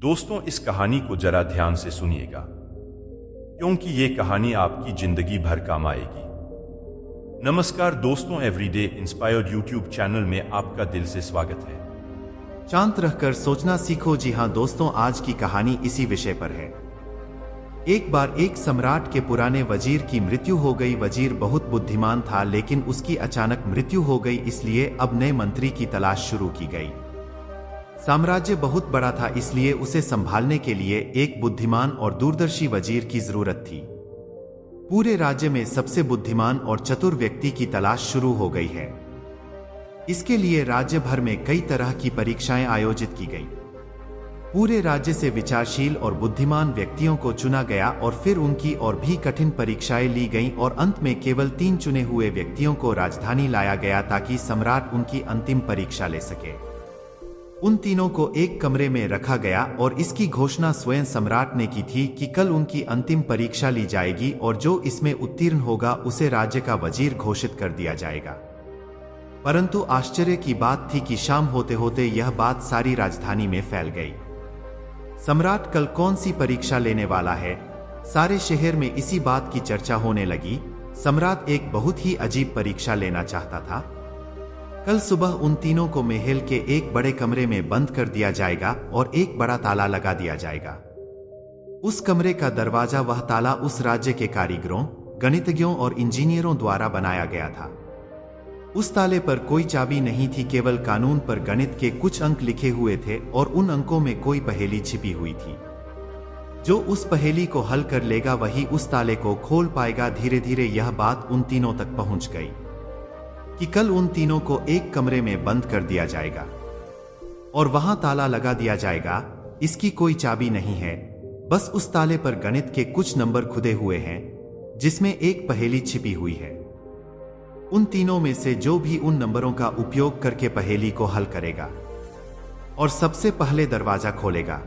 दोस्तों, इस कहानी को जरा ध्यान से सुनिएगा, क्योंकि ये कहानी आपकी जिंदगी भर काम आएगी। नमस्कार दोस्तों, एवरीडे इंस्पायर्ड यूट्यूब चैनल में आपका दिल से स्वागत है। शांत रहकर सोचना सीखो। जी हाँ दोस्तों, आज की कहानी इसी विषय पर है। एक बार एक सम्राट के पुराने वजीर की मृत्यु हो गई। वजीर बहुत बुद्धिमान था, लेकिन उसकी अचानक मृत्यु हो गई, इसलिए अब नए मंत्री की तलाश शुरू की गई। साम्राज्य बहुत बड़ा था, इसलिए उसे संभालने के लिए एक बुद्धिमान और दूरदर्शी वजीर की जरूरत थी। पूरे राज्य में सबसे बुद्धिमान और चतुर व्यक्ति की तलाश शुरू हो गई है। इसके लिए राज्य भर में कई तरह की परीक्षाएं आयोजित की गई। पूरे राज्य से विचारशील और बुद्धिमान व्यक्तियों को चुना गया और फिर उनकी और भी कठिन परीक्षाएं ली गईं और अंत में केवल 3 चुने हुए व्यक्तियों को राजधानी लाया गया ताकि सम्राट उनकी अंतिम परीक्षा ले सके। उन तीनों को एक कमरे में रखा गया और इसकी घोषणा स्वयं सम्राट ने की थी कि कल उनकी अंतिम परीक्षा ली जाएगी और जो इसमें उत्तीर्ण होगा उसे राज्य का वजीर घोषित कर दिया जाएगा। परंतु आश्चर्य की बात थी कि शाम होते होते यह बात सारी राजधानी में फैल गई। सम्राट कल कौन सी परीक्षा लेने वाला है? सारे शहर में इसी बात की चर्चा होने लगी। सम्राट एक बहुत ही अजीब परीक्षा लेना चाहता था। कल सुबह उन तीनों को महल के एक बड़े कमरे में बंद कर दिया जाएगा और एक बड़ा ताला लगा दिया जाएगा। उस कमरे का दरवाजा, वह ताला उस राज्य के कारीगरों, गणितज्ञों और इंजीनियरों द्वारा बनाया गया था। उस ताले पर कोई चाबी नहीं थी, केवल कानून पर गणित के कुछ अंक लिखे हुए थे और उन अंकों में कोई पहेली छिपी हुई थी। जो उस पहेली को हल कर लेगा वही उस ताले को खोल पाएगा। धीरे धीरे यह बात उन तीनों तक पहुंच गई कि कल उन तीनों को एक कमरे में बंद कर दिया जाएगा और वहां ताला लगा दिया जाएगा। इसकी कोई चाबी नहीं है, बस उस ताले पर गणित के कुछ नंबर खुदे हुए हैं जिसमें एक पहेली छिपी हुई है। उन तीनों में से जो भी उन नंबरों का उपयोग करके पहेली को हल करेगा और सबसे पहले दरवाजा खोलेगा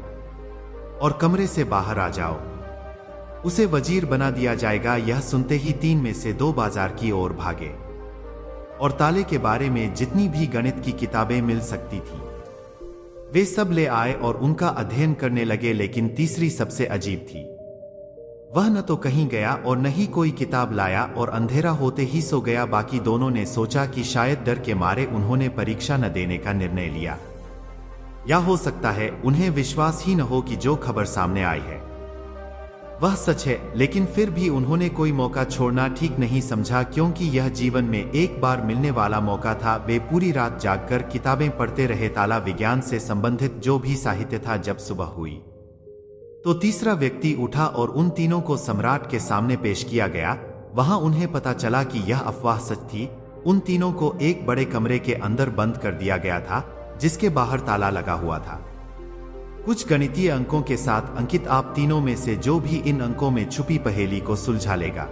और कमरे से बाहर आ जाओ, उसे वजीर बना दिया जाएगा। यह सुनते ही 3 में से 2 बाजार की ओर भागे और ताले के बारे में जितनी भी गणित की किताबें मिल सकती थी वे सब ले आए और उनका अध्ययन करने लगे। लेकिन तीसरी सबसे अजीब थी। वह न तो कहीं गया और न ही कोई किताब लाया और अंधेरा होते ही सो गया। बाकी दोनों ने सोचा कि शायद डर के मारे उन्होंने परीक्षा न देने का निर्णय लिया, या हो सकता है उन्हें विश्वास ही न हो कि जो खबर सामने आई है वह सच है। लेकिन फिर भी उन्होंने कोई मौका छोड़ना ठीक नहीं समझा, क्योंकि यह जीवन में एक बार मिलने वाला मौका था। वे पूरी रात जागकर किताबें पढ़ते रहे, ताला विज्ञान से संबंधित जो भी साहित्य था। जब सुबह हुई तो तीसरा व्यक्ति उठा और उन तीनों को सम्राट के सामने पेश किया गया। वहां उन्हें पता चला कि यह अफवाह सच थी। उन तीनों को एक बड़े कमरे के अंदर बंद कर दिया गया था जिसके बाहर ताला लगा हुआ था, कुछ गणितीय अंकों के साथ अंकित। आप तीनों में से जो भी इन अंकों में छुपी पहेली को सुलझा लेगा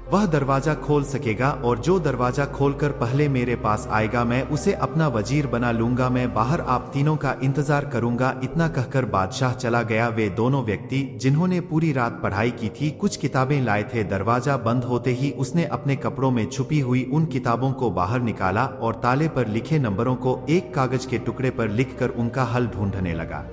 वह दरवाजा खोल सकेगा, और जो दरवाजा खोलकर पहले मेरे पास आएगा मैं उसे अपना वजीर बना लूंगा। मैं बाहर आप तीनों का इंतजार करूंगा। इतना कहकर बादशाह चला गया। वे दोनों व्यक्ति जिन्होंने पूरी रात पढ़ाई की थी कुछ किताबें लाए थे। दरवाजा बंद होते ही उसने अपने कपड़ों में छुपी हुई उन किताबों को बाहर निकाला और ताले पर लिखे नंबरों को एक कागज के टुकड़े पर लिखकर उनका हल ढूंढने लगा।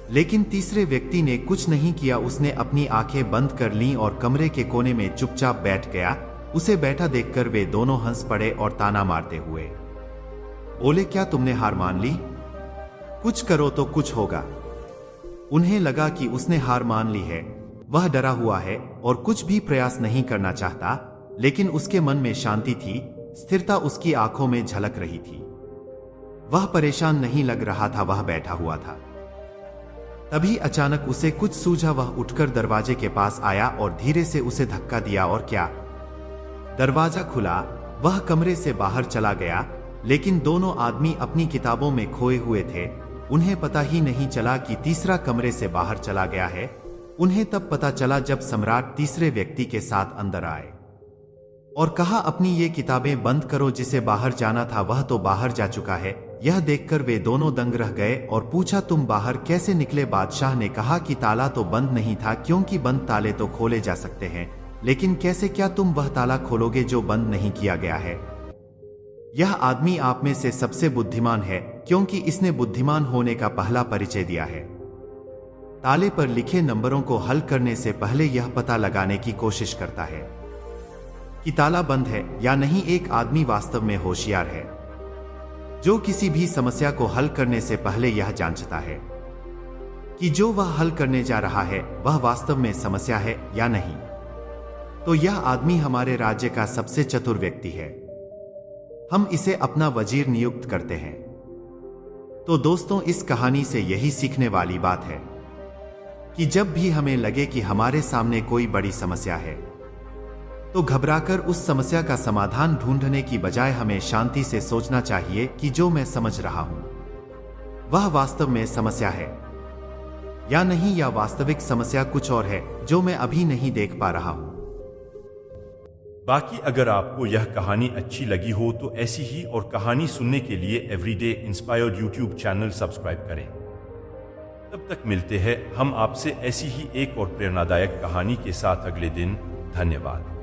लेकिन तीसरे व्यक्ति ने कुछ नहीं किया। उसने अपनी आंखें बंद कर लीं और कमरे के कोने में चुपचाप बैठ गया। उसे बैठा देखकर वे दोनों हंस पड़े और ताना मारते हुए बोले, क्या तुमने हार मान ली? कुछ करो तो कुछ होगा। उन्हें लगा कि उसने हार मान ली है। वह डरा हुआ है और कुछ भी प्रयास नहीं करना चाहता, लेकिन उसके मन में शांति थी, स्थिरता उसकी आंखों में झलक रही थी। वह परेशान नहीं लग रहा था, वह बैठा हुआ था। तभी अचानक उसे कुछ सूझा। वह उठकर दरवाजे के पास आया और धीरे से उसे धक्का दिया और क्या, दरवाजा खुला। वह कमरे से बाहर चला गया, लेकिन दोनों आदमी अपनी किताबों में खोए हुए थे। उन्हें पता ही नहीं चला कि तीसरा कमरे से बाहर चला गया है। उन्हें तब पता चला जब सम्राट तीसरे व्यक्ति के साथ अंदर आए और कहा, अपनी ये किताबें बंद करो। जिसे बाहर जाना था वह तो बाहर जा चुका है। यह देखकर वे दोनों दंग रह गए और पूछा, तुम बाहर कैसे निकले? बादशाह ने कहा कि ताला तो बंद नहीं था, क्योंकि बंद ताले तो खोले जा सकते हैं, लेकिन कैसे? क्या तुम वह ताला खोलोगे जो बंद नहीं किया गया है? यह आदमी आप में से सबसे बुद्धिमान है, क्योंकि इसने बुद्धिमान होने का पहला परिचय दिया है। ताले पर लिखे नंबरों को हल करने से पहले यह पता लगाने की कोशिश करता है कि ताला बंद है या नहीं। एक आदमी वास्तव में होशियार है जो किसी भी समस्या को हल करने से पहले यह जांचता है कि जो वह हल करने जा रहा है वह वास्तव में समस्या है या नहीं। तो यह आदमी हमारे राज्य का सबसे चतुर व्यक्ति है। हम इसे अपना वजीर नियुक्त करते हैं। तो दोस्तों, इस कहानी से यही सीखने वाली बात है कि जब भी हमें लगे कि हमारे सामने कोई बड़ी समस्या है तो घबराकर उस समस्या का समाधान ढूंढने की बजाय हमें शांति से सोचना चाहिए कि जो मैं समझ रहा हूं वह वास्तव में समस्या है या नहीं, या वास्तविक समस्या कुछ और है जो मैं अभी नहीं देख पा रहा हूं। बाकी अगर आपको यह कहानी अच्छी लगी हो तो ऐसी ही और कहानी सुनने के लिए everyday inspired YouTube channel subscribe करें। तब तक मिलते हैं हम आपसे ऐसी ही एक और प्रेरणादायक कहानी के साथ अगले दिन। धन्यवाद।